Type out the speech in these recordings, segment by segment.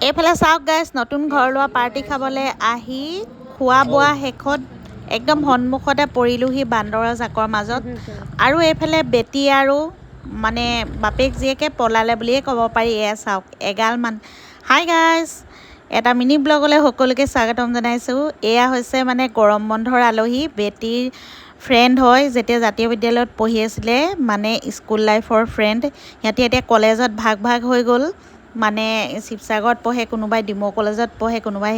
এইফালে চাওক গাইছ, নতুন ঘৰ লোৱা পাৰ্টি খাবলৈ আহি খোৱা বোৱা শেষত একদম সন্মুখতে পৰিলোহি বান্দৰৰ জাকৰ মাজত। আৰু এইফালে বেটি আৰু মানে বাপেক জীয়েকে পলালে বুলিয়ে ক'ব পাৰি। এয়া চাওক এগালমান। হাই গাইছ, এটা মিনি ব্লগলৈ সকলোকে স্বাগতম জনাইছোঁ। এয়া হৈছে মানে গৰম বন্ধৰ আলহী, বেটিৰ ফ্ৰেণ্ড হয়, যেতিয়া জাতীয় বিদ্যালয়ত পঢ়ি আছিলে, মানে স্কুল লাইফৰ ফ্ৰেণ্ড। সিহঁতি এতিয়া কলেজত ভাগ ভাগ হৈ গ'ল, মানে শিৱসাগৰত পঢ়ে, কোনোবাই ডিমৌ কলেজত পঢ়ে, কোনোবাই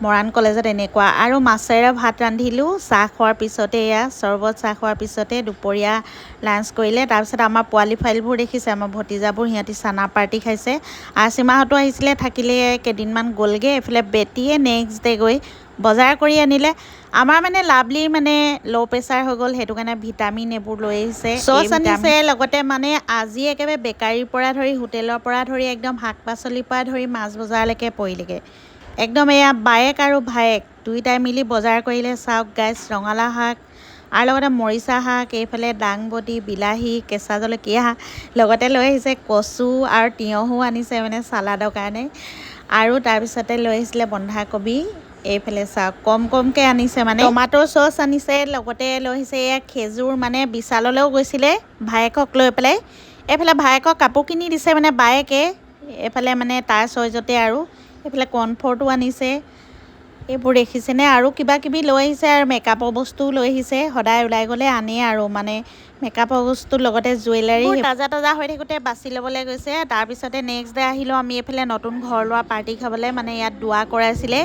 মৰাণ কলেজত, এনেকুৱা। আৰু মাছেৰে ভাত ৰান্ধিলোঁ চাহ খোৱাৰ পিছতে, এয়া চৰ্বত চাহ খোৱাৰ পিছতে দুপৰীয়া লাঞ্চ কৰিলে। তাৰপিছত আমাৰ পোৱালি ফাইলবোৰ দেখিছে, আমাৰ ভতিজাবোৰ, সিহঁতি চানা পাৰ্টি খাইছে। আচিমাহঁতো আহিছিলে, থাকিলে কেইদিনমান গ'লগৈ। এইফালে বেটিয়ে নেক্সট ডে গৈ বজাৰ কৰি আনিলে। আমাৰ মানে লাভলীৰ মানে ল' প্ৰেছাৰ হৈ গ'ল, সেইটো কাৰণে ভিটামিন এইবোৰ লৈ আহিছে, চচ আনিছে। লগতে মানে আজি একেবাৰে বেকাৰীৰ পৰা ধৰি, হোটেলৰ পৰা ধৰি, একদম শাক পাচলিৰ পৰা ধৰি মাছ বজাৰলৈকে পৰিলেগৈ। একদম এয়া বায়েক আৰু ভায়েক দুয়োটাই মিলি বজাৰ কৰিলে। চাওক গাইছ, ৰঙালাও শাক আৰু লগতে মৰিচা শাক, এইফালে দাংবডি, বিলাহী, কেঁচা জলকীয়া, লগতে লৈ আহিছে কচু আৰু তিয়ঁহো আনিছে মানে চালাডৰ কাৰণে। আৰু তাৰপিছতে লৈ আহিছিলে বন্ধাকবি। এইফালে চাওক কমকৈ আনিছে, মানে টমাটৰ চচ আনিছে। লগতে লৈ আহিছে এয়া খেজুৰ, মানে বিশাললৈও গৈছিলে ভায়েকক লৈ পেলাই। এইফালে ভায়েকক কাপোৰ কিনি দিছে মানে বায়েকে, এইফালে মানে তাৰ চইজতে। আৰু এইফালে কমফৰ্টো আনিছে, এইবোৰ দেখিছেনে। আৰু কিবা কিবি লৈ আহিছে, আৰু মেকআপৰ বস্তুও লৈ আহিছে। সদায় ওলাই গ'লে আনে আৰু মানে মেকআপৰ বস্তুৰ লগতে জুৱেলাৰী তাজা হৈ থাকোঁতে বাছি ল'বলৈ গৈছে। তাৰপিছতে নেক্সট ডে আহিলোঁ আমি এইফালে নতুন ঘৰ লোৱা পাৰ্টি খাবলৈ, মানে ইয়াত দোৱা কৰাইছিলে।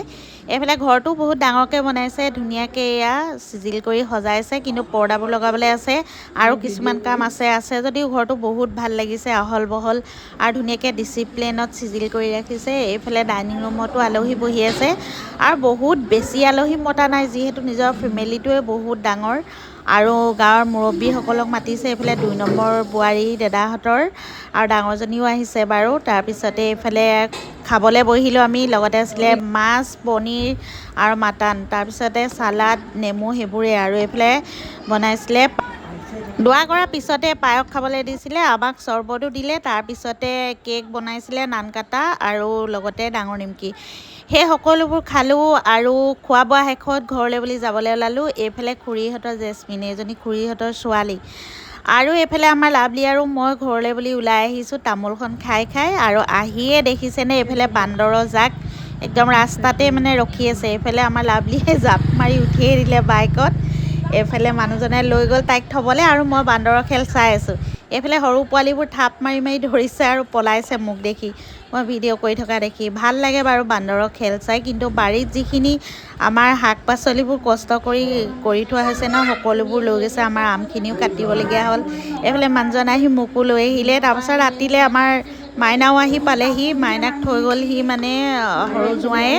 এইফালে ঘৰটো বহুত ডাঙৰকৈ বনাইছে, ধুনীয়াকৈ এয়া চিজিল কৰি সজাইছে, কিন্তু পৰ্দাবোৰ লগাবলৈ আছে আৰু কিছুমান কাম আছে যদিও ঘৰটো বহুত ভাল লাগিছে, আহল বহল আৰু ধুনীয়াকৈ ডিচিপ্লিনত চিজিল কৰি ৰাখিছে। এইফালে ডাইনিং ৰুমতো আলহী বহি আছে, আৰু বহুত বেছি আলহী মতা নাই, যিহেতু নিজৰ ফেমিলিটোৱে বহুত ডাঙৰ। আৰু গাঁৱৰ মুৰব্বীসকলক মাতিছে, এইফালে 2 নম্বৰ বোৱাৰী দাদাহঁতৰ, আৰু ডাঙৰজনীও আহিছে বাৰু। তাৰপিছতে এইফালে খাবলৈ বহিলোঁ আমি, লগতে আছিলে মাছ, পনীৰ আৰু মাটন, তাৰপিছতে চালাড, নেমু, সেইবোৰেই। আৰু এইফালে বনাইছিলে দোৱা কৰাৰ পিছতে পায়স খাবলৈ দিছিলে, আমাক চৰ্বতো দিলে। তাৰপিছতে কেক বনাইছিলে, নান কাটা আৰু লগতে ডাঙৰ নিমকি। সেই সকলোবোৰ খালোঁ, আৰু খোৱা বোৱা শেষত ঘৰলৈ বুলি যাবলৈ ওলালোঁ। এইফালে খুৰীহঁতৰ জেচমিন, এইজনী খুৰীহঁতৰ ছোৱালী। আৰু এইফালে আমাৰ লাভলী আৰু মই ঘৰলৈ বুলি ওলাই আহিছোঁ তামোলখন খাই। আৰু আহিয়ে দেখিছেনে, এইফালে বান্দৰৰ জাক একদম ৰাস্তাতে মানে ৰখি আছে। এইফালে আমাৰ লাভলীয়ে জাপ মাৰি উঠিয়ে দিলে বাইকত। এইফালে মানুহজনে লৈ গ'ল তাইক থ'বলৈ, আৰু মই বান্দৰৰ খেল চাই আছোঁ। এইফালে সৰু পোৱালিবোৰ থাপ মাৰি ধৰিছে আৰু পলাইছে মোক দেখি, মই ভিডিঅ' কৰি থকা দেখি। ভাল লাগে বাৰু বান্দৰৰ খেল চাই, কিন্তু বাৰীত যিখিনি আমাৰ শাক পাচলিবোৰ কষ্ট কৰি থোৱা হৈছে ন, সকলোবোৰ লৈ গৈছে। আমাৰ আমখিনিও কাটিবলগীয়া হ'ল। এইফালে মানুহজন আহি মোকো লৈ আহিলে। তাৰপাছত ৰাতিলৈ আমাৰ মাইনাও আহি পালেহি, মাইনাক থৈ গ'লহি, মানে সৰু জোঁৱায়ে,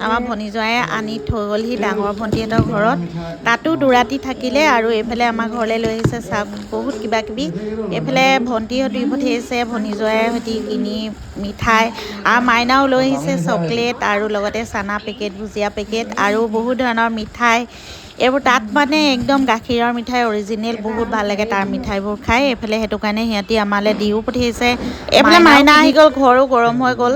আমাৰ ভনী জোঁৱায়ে আনি থৈ গ'লহি ডাঙৰ ভণ্টিহঁতৰ ঘৰত, তাতো দুৰাতি থাকিলে। আৰু এইফালে আমাৰ ঘৰলৈ লৈ আহিছে চাওক বহুত কিবা কিবি। এইফালে ভণ্টিহঁত দি পঠিয়াইছে, ভনী জোঁৱাইৰ সৈতে কিনি মিঠাই, আৰু মাইনাও লৈ আহিছে চকলেট, আৰু লগতে চানা পেকেট, ভুজিয়া পেকেট, আৰু বহুত ধৰণৰ মিঠাই। এইবোৰ তাত মানে একদম গাখীৰৰ মিঠাই অৰিজিনেল, বহুত ভাল লাগে তাৰ মিঠাইবোৰ খাই। এইফালে সেইটো কাৰণে সিহঁতি আমালৈ দিও পঠিয়াইছে। এইফালে মাইনা আহি গ'ল, ঘৰো গৰম হৈ গ'ল।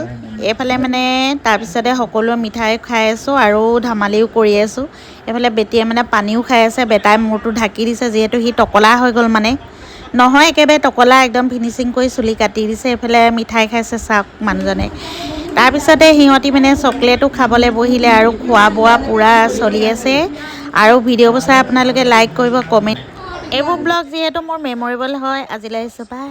এইফালে মানে তাৰপিছতে সকলোৱে মিঠাই খাই আছোঁ আৰু ধেমালিও কৰি আছোঁ। এইফালে বেটিয়ে মানে পানীও খাই আছে, বেটাই মূৰটো ঢাকি দিছে, যিহেতু সি টকলা হৈ গ'ল, মানে নহয় একেবাৰে টকলা, একদম ফিনিচিং কৰি চুলি কাটি দিছে। এইফালে মিঠাই খাইছে চাওক মানুহজনে। তাৰপিছতে সিহঁতি মানে চকলেটো খাবলৈ বহিলে, আৰু খোৱা বোৱা পূৰা চলি আছে। আৰু ভিডিঅ'বোৰ চাই আপোনালোকে লাইক কৰিব, কমেণ্ট। এইবোৰ ব্লগ যিহেতু মোৰ মেম'ৰেবল হয়। আজিলৈ আহিছোঁ, বাই।